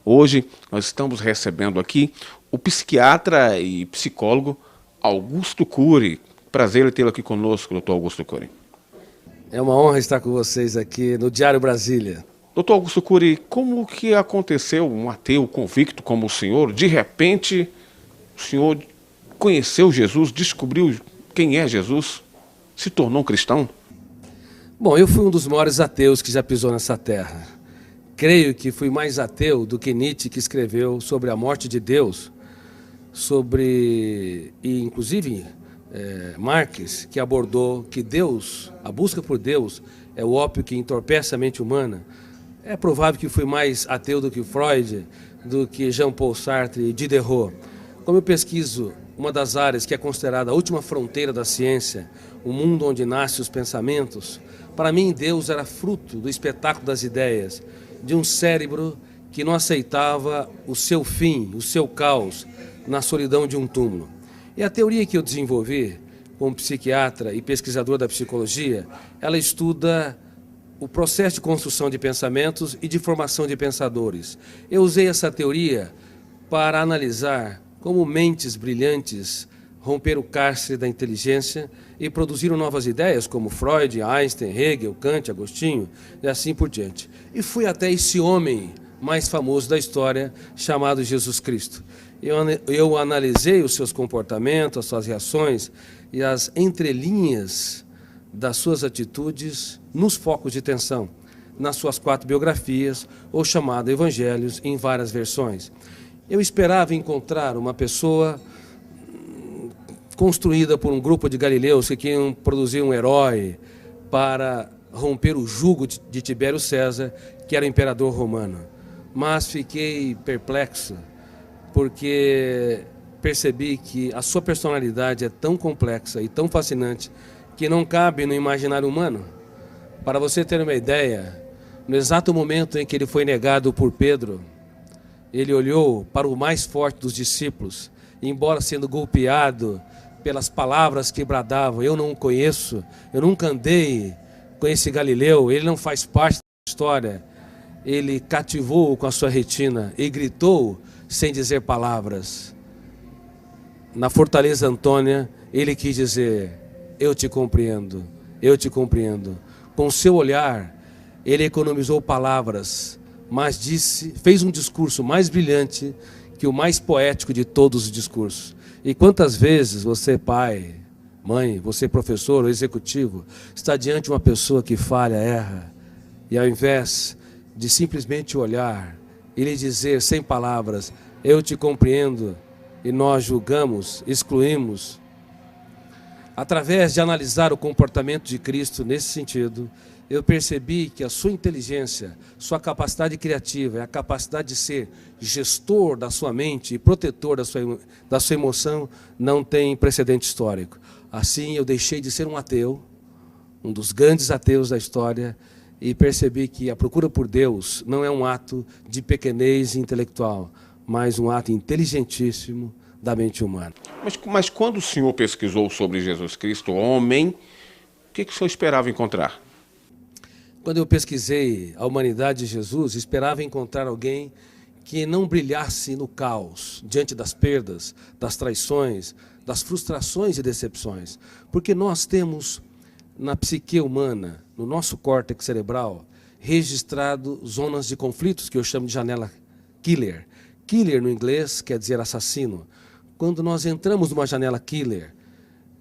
Hoje nós estamos recebendo aqui o psiquiatra e psicólogo Augusto Cury. Prazer em tê-lo aqui conosco, doutor Augusto Cury. É uma honra estar com vocês aqui no Diário Brasília. Doutor Augusto Cury, como que aconteceu um ateu convicto como o senhor, de repente o senhor conheceu Jesus, descobriu quem é Jesus, se tornou um cristão? Bom, eu fui um dos maiores ateus que já pisou nessa terra. Creio que fui mais ateu do que Nietzsche, que escreveu sobre a morte de Deus, e inclusive Marx, que abordou que Deus, a busca por Deus, é o ópio que entorpece a mente humana. É provável que fui mais ateu do que Freud, do que Jean-Paul Sartre e Diderot. Como eu pesquiso uma das áreas que é considerada a última fronteira da ciência, o mundo onde nascem os pensamentos, para mim Deus era fruto do espetáculo das ideias, de um cérebro que não aceitava o seu fim, o seu caos, na solidão de um túmulo. E a teoria que eu desenvolvi como psiquiatra e pesquisador da psicologia, ela estuda o processo de construção de pensamentos e de formação de pensadores. Eu usei essa teoria para analisar como mentes brilhantes romperam o cárcere da inteligência e produziram novas ideias, como Freud, Einstein, Hegel, Kant, Agostinho e assim por diante. E fui até esse homem mais famoso da história, chamado Jesus Cristo. Eu analisei os seus comportamentos, as suas reações e as entrelinhas das suas atitudes nos focos de tensão, nas suas 4 biografias, ou chamado Evangelhos, em várias versões. Eu esperava encontrar uma pessoa construída por um grupo de galileus que queriam produzir um herói para romper o jugo de Tibério César, que era o imperador romano. Mas fiquei perplexo, porque percebi que a sua personalidade é tão complexa e tão fascinante que não cabe no imaginário humano. Para você ter uma ideia, no exato momento em que ele foi negado por Pedro, ele olhou para o mais forte dos discípulos, e, embora sendo golpeado pelas palavras que bradavam, eu não o conheço, eu nunca andei com esse Galileu, ele não faz parte da história, ele cativou com a sua retina e gritou sem dizer palavras. Na Fortaleza Antônia, ele quis dizer: eu te compreendo, eu te compreendo. Com seu olhar, ele economizou palavras, mas fez um discurso mais brilhante que o mais poético de todos os discursos. E quantas vezes você, pai, mãe, você, professor ou executivo, está diante de uma pessoa que falha, erra, e ao invés de simplesmente olhar e lhe dizer sem palavras: eu te compreendo, e nós julgamos, excluímos. Através de analisar o comportamento de Cristo nesse sentido, eu percebi que a sua inteligência, sua capacidade criativa, a capacidade de ser gestor da sua mente e protetor da sua emoção não tem precedente histórico. Assim, eu deixei de ser um ateu, um dos grandes ateus da história, e percebi que a procura por Deus não é um ato de pequenez intelectual, mas um ato inteligentíssimo da mente humana. Mas quando o senhor pesquisou sobre Jesus Cristo, homem, o que o senhor esperava encontrar? Quando eu pesquisei a humanidade de Jesus, esperava encontrar alguém que não brilhasse no caos, diante das perdas, das traições, das frustrações e decepções. Porque nós temos na psique humana, no nosso córtex cerebral, registrado zonas de conflitos, que eu chamo de janela killer. Killer, no inglês, quer dizer assassino. Quando nós entramos numa janela killer,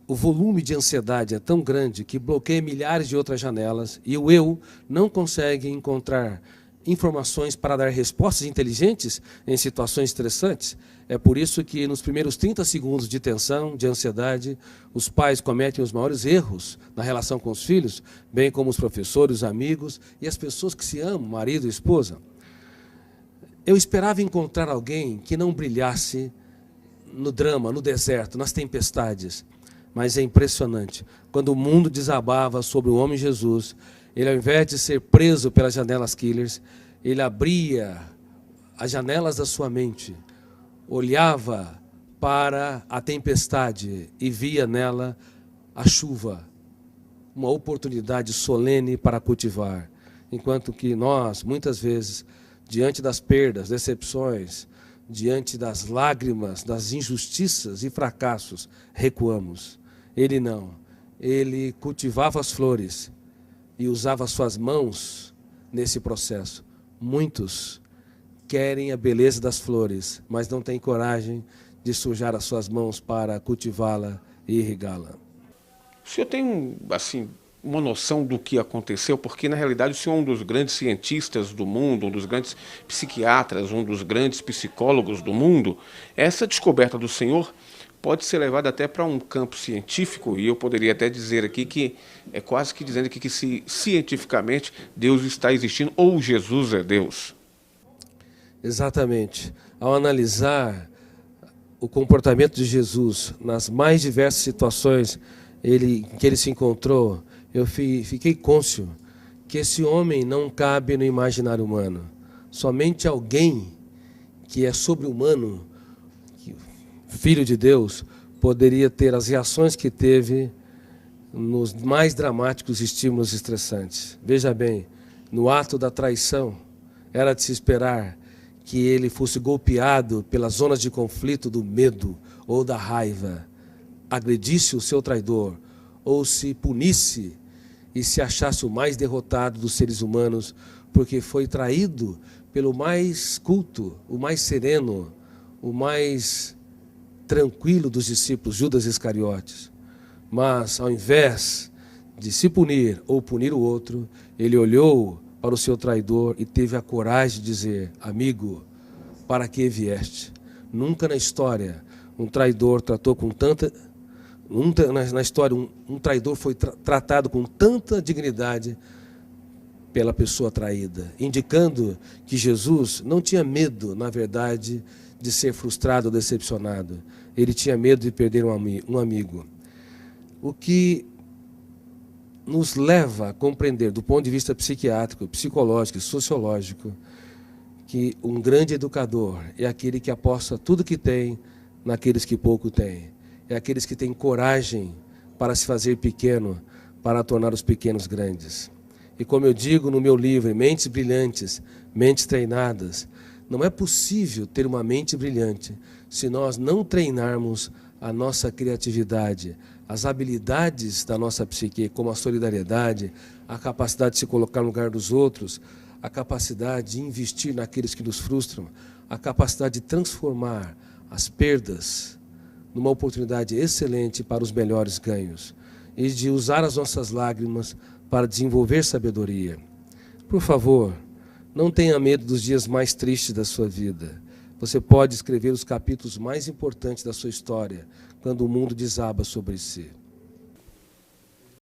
o volume de ansiedade é tão grande que bloqueia milhares de outras janelas e o eu não consegue encontrar informações para dar respostas inteligentes em situações estressantes. É por isso que nos primeiros 30 segundos de tensão, de ansiedade, os pais cometem os maiores erros na relação com os filhos, bem como os professores, os amigos e as pessoas que se amam, marido e esposa. Eu esperava encontrar alguém que não brilhasse no drama, no deserto, nas tempestades. Mas é impressionante, quando o mundo desabava sobre o homem Jesus, ele, ao invés de ser preso pelas janelas killers, ele abria as janelas da sua mente, olhava para a tempestade e via nela a chuva, uma oportunidade solene para cultivar. Enquanto que nós, muitas vezes, diante das perdas, decepções, diante das lágrimas, das injustiças e fracassos, recuamos. Ele não. Ele cultivava as flores e usava suas mãos nesse processo. Muitos querem a beleza das flores, mas não têm coragem de sujar as suas mãos para cultivá-la e irrigá-la. O senhor tem, assim, uma noção do que aconteceu? Porque, na realidade, o senhor é um dos grandes cientistas do mundo, um dos grandes psiquiatras, um dos grandes psicólogos do mundo. Essa descoberta do senhor pode ser levada até para um campo científico, e eu poderia até dizer aqui que é quase que dizendo aqui que cientificamente Deus está existindo, ou Jesus é Deus. Exatamente. Ao analisar o comportamento de Jesus nas mais diversas situações em que ele se encontrou, eu fiquei cônscio que esse homem não cabe no imaginário humano. Somente alguém que é sobre-humano, filho de Deus, poderia ter as reações que teve nos mais dramáticos estímulos estressantes. Veja bem, no ato da traição, era de se esperar que ele fosse golpeado pelas zonas de conflito do medo ou da raiva, agredisse o seu traidor, ou se punisse e se achasse o mais derrotado dos seres humanos, porque foi traído pelo mais culto, o mais sereno, o mais tranquilo dos discípulos, Judas Iscariotes. Mas, ao invés de se punir ou punir o outro, ele olhou para o seu traidor e teve a coragem de dizer: amigo, para que vieste? Nunca na história um traidor tratou com tanta... Na história, um traidor foi tratado com tanta dignidade pela pessoa traída, indicando que Jesus não tinha medo, na verdade, de ser frustrado ou decepcionado. Ele tinha medo de perder um amigo. O que nos leva a compreender, do ponto de vista psiquiátrico, psicológico e sociológico, que um grande educador é aquele que aposta tudo que tem naqueles que pouco têm. É aqueles que têm coragem para se fazer pequeno, para tornar os pequenos grandes. E como eu digo no meu livro, Mentes Brilhantes, Mentes Treinadas, não é possível ter uma mente brilhante se nós não treinarmos a nossa criatividade, as habilidades da nossa psique, como a solidariedade, a capacidade de se colocar no lugar dos outros, a capacidade de investir naqueles que nos frustram, a capacidade de transformar as perdas numa oportunidade excelente para os melhores ganhos e de usar as nossas lágrimas para desenvolver sabedoria. Por favor, não tenha medo dos dias mais tristes da sua vida. Você pode escrever os capítulos mais importantes da sua história quando o mundo desaba sobre si.